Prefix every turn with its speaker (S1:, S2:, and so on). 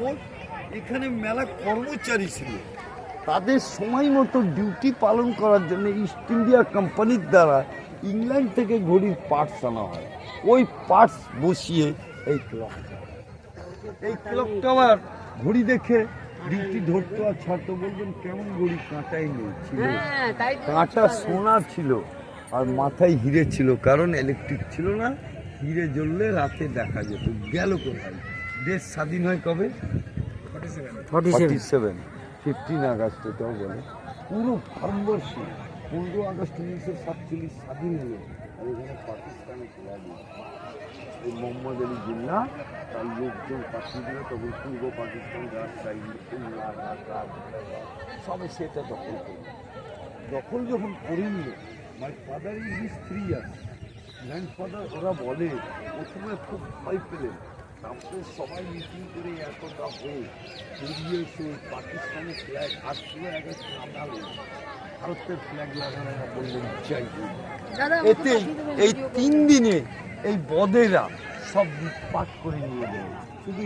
S1: খবর, এখানে মেলা কর্মচারী ছিল, তাদের সময় মতো ডিউটি পালন করার জন্য ইস্ট ইন্ডিয়া কোম্পানির দ্বারা ইংল্যান্ড থেকে ঘড়ির পার্টস আনা হয়। ওই পার্টস বসিয়ে এই ক্লকটা আবার ঘড়ি দেখে ডিউটি ধরতো আর ছাড়তো। বলবেন কেমন ঘড়ি? কাঁটাই নেই, ছিল কাঁটা সোনা ছিল আর মাথায় হিরে ছিল, কারণ ইলেকট্রিক ছিল না। হিরে জ্বললে রাতে দেখা যেত। গেল কোথায়? দেশ স্বাধীন হয় কবে? 47, 15 আগস্ট এটাও বলে। পুরো ভারতবর্ষে 15 আগস্ট 1947 স্বাধীন হলো, আর এখানে পাকিস্তানে চলে গেল। এই মোহাম্মদ আলী জিন্নাহ তার লোকজন পাঠিয়ে দিল, তখন পূর্ব পাকিস্তান রাজশাহী সবে সেটা দখল করল। দখল যখন করে নিল, my father is his 3 years grandfather, ওরা বলে প্রথমে খুব ভয় পেলেন, তারপরে সবাই মিটিং করে এতটা হয়ে বেরিয়ে এসে পাকিস্তানের ফ্ল্যাগ 8 আগস্ট নামালো, ভারতের ফ্ল্যাগ লাগানো, বললেন জয় হিন্দ। এতে এই 3 দিনে এই বদেরা সব পাঠ করে নিয়ে গেল। শুধু